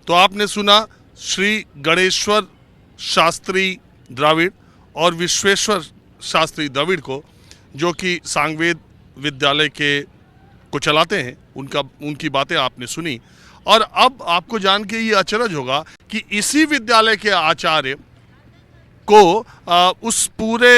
तो आपने सुना श्री गणेश्वर शास्त्री द्रविड़ और विश्वेश्वर शास्त्री द्रविड़ को, जो कि सांगवेद विद्यालय के को चलाते हैं। उनकी बातें आपने सुनी। और अब आपको जान के ये अचरज होगा कि इसी विद्यालय के आचार्य को उस पूरे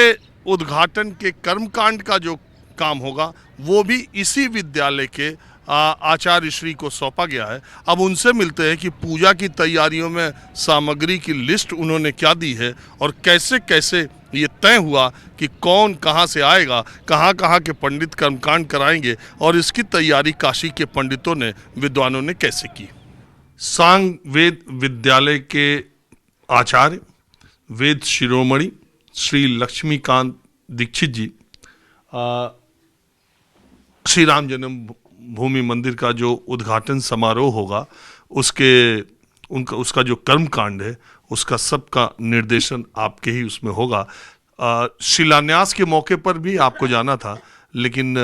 उद्घाटन के कर्मकांड का जो काम होगा वो भी इसी विद्यालय के आचार्य श्री को सौंपा गया है। अब उनसे मिलते हैं कि पूजा की तैयारियों में सामग्री की लिस्ट उन्होंने क्या दी है और कैसे कैसे ये तय हुआ कि कौन कहाँ से आएगा, कहाँ कहाँ के पंडित कर्मकांड कराएंगे और इसकी तैयारी काशी के पंडितों ने, विद्वानों ने कैसे की। सांग वेद विद्यालय के आचार्य वेद शिरोमणि श्री लक्ष्मीकांत दीक्षित जी श्री राम जन्म भूमि मंदिर का जो उद्घाटन समारोह होगा उसका जो कर्मकांड है उसका सबका निर्देशन आपके ही उसमें होगा। शिलान्यास के मौके पर भी आपको जाना था, लेकिन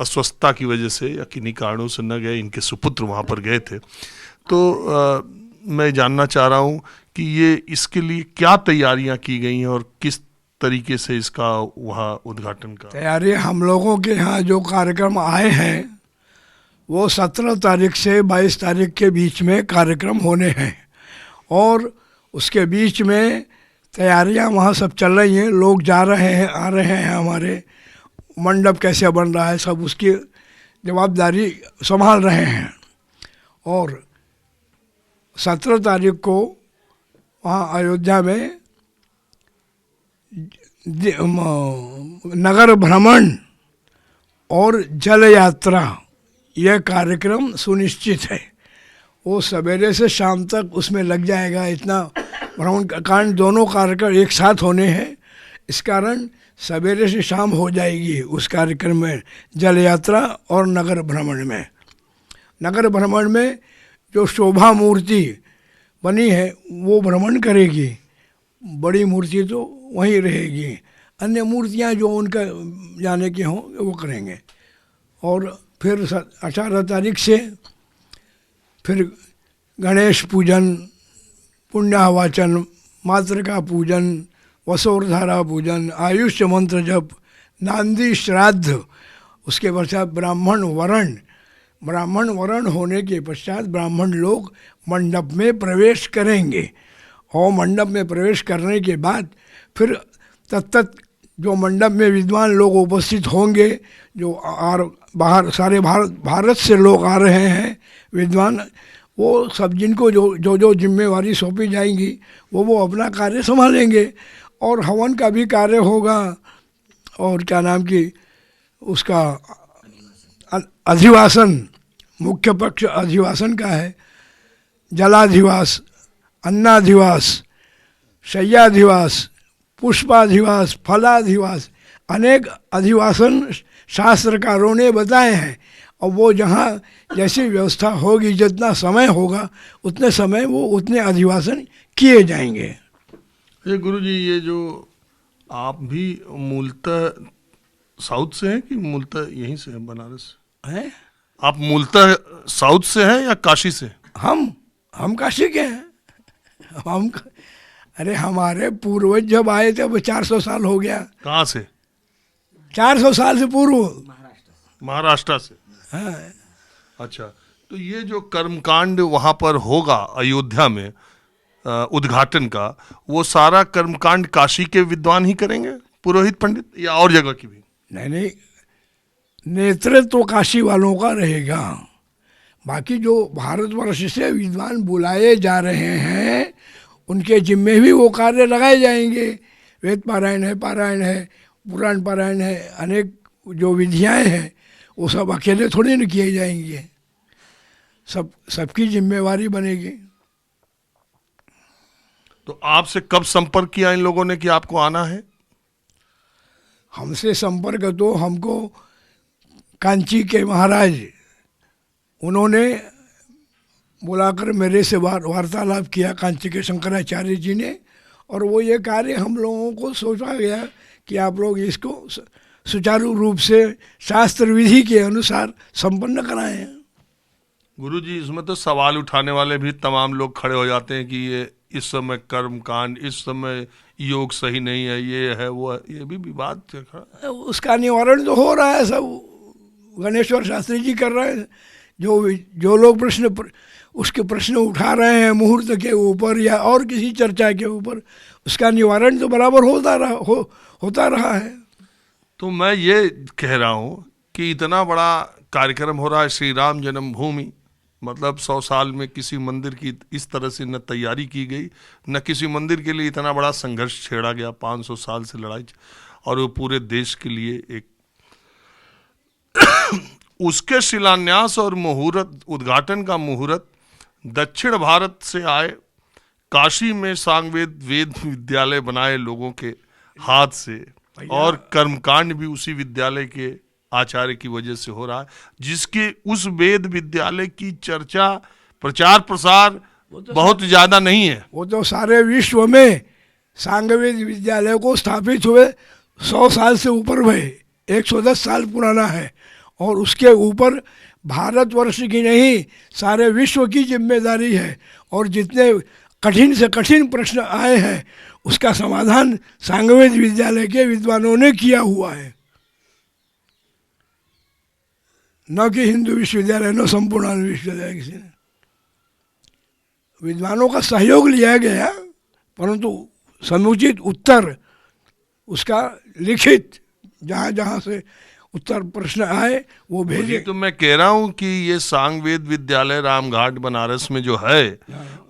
अस्वस्थता की वजह से या किन्हीं कारणों से न गए, इनके सुपुत्र वहाँ पर गए थे। तो मैं जानना चाह रहा हूँ कि ये इसके लिए क्या तैयारियाँ की गई हैं और किस तरीके से इसका वहाँ उद्घाटन का तैयारी। हम लोगों के यहाँ जो कार्यक्रम आए हैं वो 17 तारीख से 22 तारीख के बीच में कार्यक्रम होने हैं और उसके बीच में तैयारियां वहाँ सब चल रही हैं। लोग जा रहे हैं, आ रहे हैं, हमारे मंडप कैसे बन रहा है सब उसकी जवाबदारी संभाल रहे हैं। और 17 तारीख को वहाँ अयोध्या में नगर भ्रमण और जल यात्रा यह कार्यक्रम सुनिश्चित है। वो सवेरे से शाम तक उसमें लग जाएगा। इतना भ्रमण कांड दोनों कार्यक्रम एक साथ होने हैं, इस कारण सवेरे से शाम हो जाएगी उस कार्यक्रम में, जल यात्रा और नगर भ्रमण में। नगर भ्रमण में जो शोभा मूर्ति बनी है वो भ्रमण करेगी, बड़ी मूर्ति तो वहीं रहेगी, अन्य मूर्तियां जो उनका जाने के हों वो करेंगे। और फिर 18 तारीख से फिर गणेश पूजन, पुण्याहवाचन, मातृका पूजन, वसोरधारा पूजन, आयुष्य मंत्र जप, नांदी श्राद्ध, उसके पश्चात ब्राह्मण वरण होने के पश्चात ब्राह्मण लोग मंडप में प्रवेश करेंगे और मंडप में प्रवेश करने के बाद फिर तत्त जो मंडप में विद्वान लोग उपस्थित होंगे, जो बाहर सारे भारत से लोग आ रहे हैं विद्वान, वो सब जिनको जो जिम्मेवारी सौंपी जाएंगी वो अपना कार्य संभालेंगे। और हवन का भी कार्य होगा और क्या नाम की उसका अधिवासन, मुख्य पक्ष अधिवासन का है। जलाधिवास, अन्नाधिवास, शय्याधिवास, पुष्पाधिवास, फलाधिवास, अनेक अधिवासन शास्त्रकारों ने बताए हैं। और वो जहाँ जैसी व्यवस्था होगी, जितना समय होगा उतने समय वो उतने अधिवासन किए जाएंगे। ये गुरुजी, ये जो आप भी मूलतः साउथ से हैं कि मूलतः यहीं से हैं, बनारस हैं? आप मूलतः साउथ से हैं या काशी से? हम काशी के हैं। अरे हमारे पूर्वज जब आए थे वो 400 साल हो गया। कहाँ से? 400 साल से पूर्व महाराष्ट्र से। हाँ। अच्छा, तो ये जो कर्मकांड वहाँ पर होगा अयोध्या में उद्घाटन का, वो सारा कर्मकांड काशी के विद्वान ही करेंगे, पुरोहित पंडित, या और जगह की भी? नहीं, नेतृत्व तो काशी वालों का रहेगा। बाकी जो भारतवर्ष से विद्वान बुलाए जा रहे हैं उनके जिम्मे भी वो कार्य लगाए जाएंगे। वेद पारायण है, पुराण पारायण है, अनेक जो विधियाँ हैं वो सब अकेले थोड़ी न किए जाएंगे, सबकी जिम्मेवारी बनेगी। तो आपसे कब संपर्क किया इन लोगों ने कि आपको आना है? हमसे संपर्क तो हमको कांची के महाराज उन्होंने बुलाकर मेरे से वार्तालाप किया, कांची के शंकराचार्य जी ने। और वो ये कार्य हम लोगों को सोचा गया कि आप लोग इसको सुचारू रूप से शास्त्र विधि के अनुसार संपन्न कराएं। गुरुजी इसमें तो सवाल उठाने वाले भी तमाम लोग खड़े हो जाते हैं कि ये इस समय कर्म कांड, इस समय योग सही नहीं है, ये है वो है, ये भी विवाद से खड़ा। उसका निवारण तो हो रहा है, सब गणेश्वर शास्त्री जी कर रहे हैं। जो लोग उसके प्रश्न उठा रहे हैं मुहूर्त के ऊपर या और किसी चर्चा के ऊपर, उसका निवारण तो बराबर होता रहा है। तो मैं ये कह रहा हूँ कि इतना बड़ा कार्यक्रम हो रहा है, श्री राम जन्मभूमि, मतलब 100 साल में किसी मंदिर की इस तरह से न तैयारी की गई, न किसी मंदिर के लिए इतना बड़ा संघर्ष छेड़ा गया, 500 साल से लड़ाई, और वो पूरे देश के लिए एक उसके शिलान्यास और मुहूर्त, उद्घाटन का मुहूर्त दक्षिण भारत से आए, काशी में सांगवेद वेद विद्यालय बनाए लोगों के हाथ से, और कर्मकांड भी उसी विद्यालय के आचार्य की वजह से हो रहा है, जिसके उस वेद विद्यालय की चर्चा, प्रचार प्रसार बहुत ज्यादा नहीं है। वो तो सारे विश्व में सांगवेद विद्यालय को स्थापित हुए 100 साल से ऊपर हुए, 110 साल पुराना है, और उसके ऊपर भारतवर्ष की नहीं सारे विश्व की जिम्मेदारी है। और जितने कठिन से कठिन प्रश्न आए हैं उसका समाधान सांगवेद विद्यालय के विद्वानों ने किया हुआ है, न कि हिंदू विश्वविद्यालय, न संपूर्ण विश्वविद्यालय किसी ने। विद्वानों का सहयोग लिया गया, परंतु समुचित उत्तर उसका लिखित जहाँ जहाँ से उत्तर प्रश्न आए वो भेजे। तो मैं कह रहा हूँ कि ये सांगवेद विद्यालय रामघाट बनारस में जो है,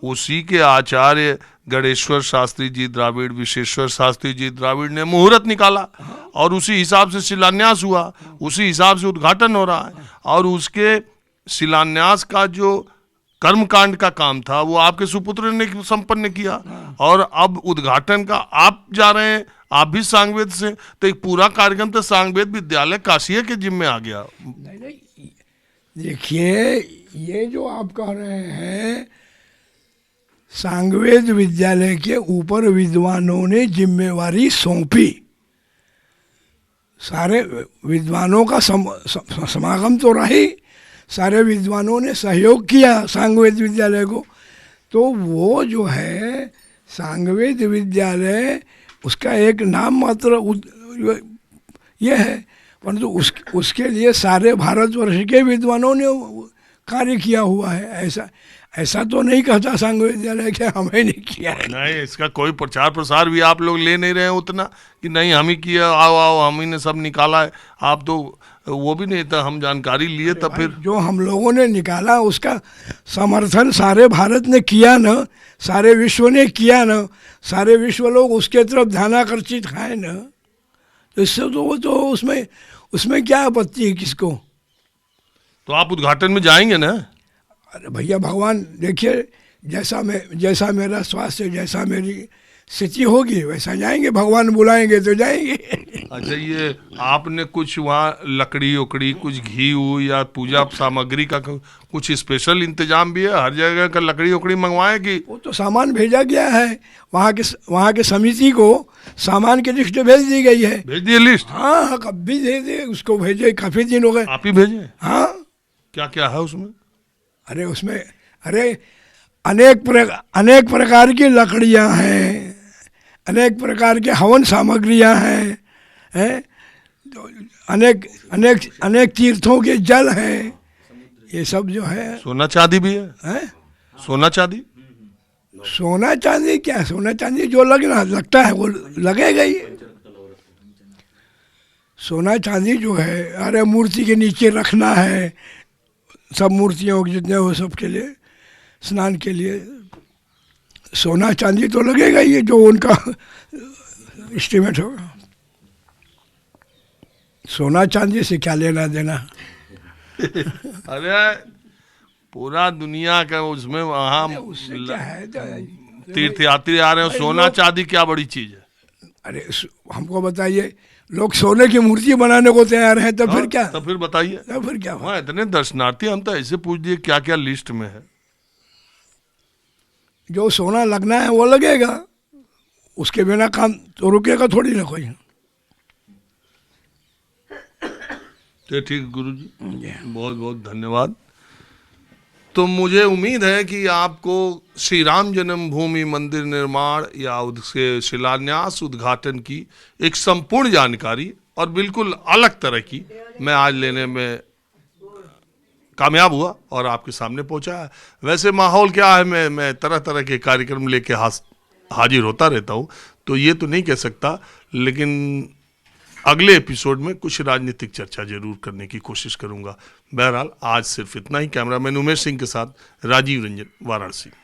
उसी के आचार्य गणेश्वर शास्त्री जी द्राविड़, विश्वेश्वर शास्त्री जी द्राविड़ ने मुहूर्त निकाला, और उसी हिसाब से शिलान्यास हुआ, उसी हिसाब से उद्घाटन हो रहा है। और उसके शिलान्यास का जो कर्मकांड का काम था वो आपके सुपुत्र ने संपन्न किया, और अब उद्घाटन का आप जा रहे हैं, आप भी सांगवेद से, तो एक पूरा कार्यक्रम तो सांगवेद विद्यालय काशी के जिम्मे आ गया। नहीं, देखिए ये जो आप कह रहे हैं, सांगवेद विद्यालय के ऊपर विद्वानों ने जिम्मेवारी सौंपी, सारे विद्वानों का समागम तो रही, सारे विद्वानों ने सहयोग किया सांगवेद विद्यालय को। तो वो जो है सांगवेद विद्यालय, उसका एक नाम मात्र ये है, परंतु उसके लिए सारे भारतवर्ष के विद्वानों ने कार्य किया हुआ है। ऐसा तो नहीं कहता सांगवेद विद्यालय कि हमें नहीं किया है। नहीं, इसका कोई प्रचार प्रसार भी आप लोग ले नहीं रहे हैं उतना कि नहीं हम ही किया, आओ आओ हम ही ने सब निकाला है। आप तो वो भी नहीं था, हम जानकारी लिए तब फिर जो हम लोगों ने निकाला उसका समर्थन सारे भारत ने किया न, सारे विश्व ने किया न, सारे विश्व लोग उसके तरफ ध्यानाकर्षित हैं न, तो इससे तो वो तो उसमें क्या आपत्ति है किसको। तो आप उद्घाटन में जाएंगे ना? अरे भैया भगवान देखिए, जैसा मेरा स्वास्थ्य, जैसा मेरी स्थिति होगी वैसा जाएंगे, भगवान बुलाएंगे तो जाएंगे। अच्छा, ये आपने कुछ वहाँ लकड़ी उकड़ी, कुछ घी या पूजा सामग्री का कुछ स्पेशल इंतजाम भी है? हर जगह का लकड़ी उकड़ी मंगवाए कि वो तो सामान भेजा गया है, वहाँ के समिति को सामान की लिस्ट भेज दी गई है। भेज दिए लिस्ट? हाँ, कब भी दे दे, उसको भेजे, काफी दिन हो गए। आप ही भेजे? हाँ। क्या क्या है उसमें? अरे अनेक प्रकार की लकड़ियाँ हैं, अनेक प्रकार के हवन सामग्रियाँ हैं, तो अनेक तीर्थों के जल हैं, ये सब जो है। सोना चांदी भी है? सोना चांदी? सोना चांदी क्या, सोना चांदी जो लगता है वो लगेगा ही। सोना चांदी जो है, अरे मूर्ति के नीचे रखना है, सब मूर्तियों जितने हो सबके लिए, स्नान के लिए सोना चांदी तो लगेगा ही, जो उनका एस्टिमेट होगा। सोना चांदी से क्या लेना देना। अरे पूरा दुनिया का उसमें वहाँ तीर्थयात्री आ रहे हैं, सोना चांदी क्या बड़ी चीज है? अरे हमको बताइए, लोग सोने की मूर्ति बनाने को तैयार हैं, तो फिर क्या? तो फिर बताइए, तो फिर क्या? वहाँ इतने दर्शनार्थी, हम तो ऐसे पूछ दिए क्या क्या लिस्ट में है। जो सोना लगना है वो लगेगा, उसके बिना काम तो रुकेगा थोड़ी ना कोई। तो ठीक गुरु जी, बहुत बहुत धन्यवाद। तो मुझे उम्मीद है कि आपको श्री राम जन्मभूमि मंदिर निर्माण या उसके शिलान्यास उद्घाटन की एक संपूर्ण जानकारी और बिल्कुल अलग तरह की मैं आज लेने में कामयाब हुआ और आपके सामने पहुंचा है। वैसे माहौल क्या है, मैं तरह तरह के कार्यक्रम लेके हाजिर होता रहता हूं, तो ये तो नहीं कह सकता, लेकिन अगले एपिसोड में कुछ राजनीतिक चर्चा जरूर करने की कोशिश करूंगा। बहरहाल आज सिर्फ इतना ही। कैमरामैन उमेश सिंह के साथ राजीव रंजन, वाराणसी।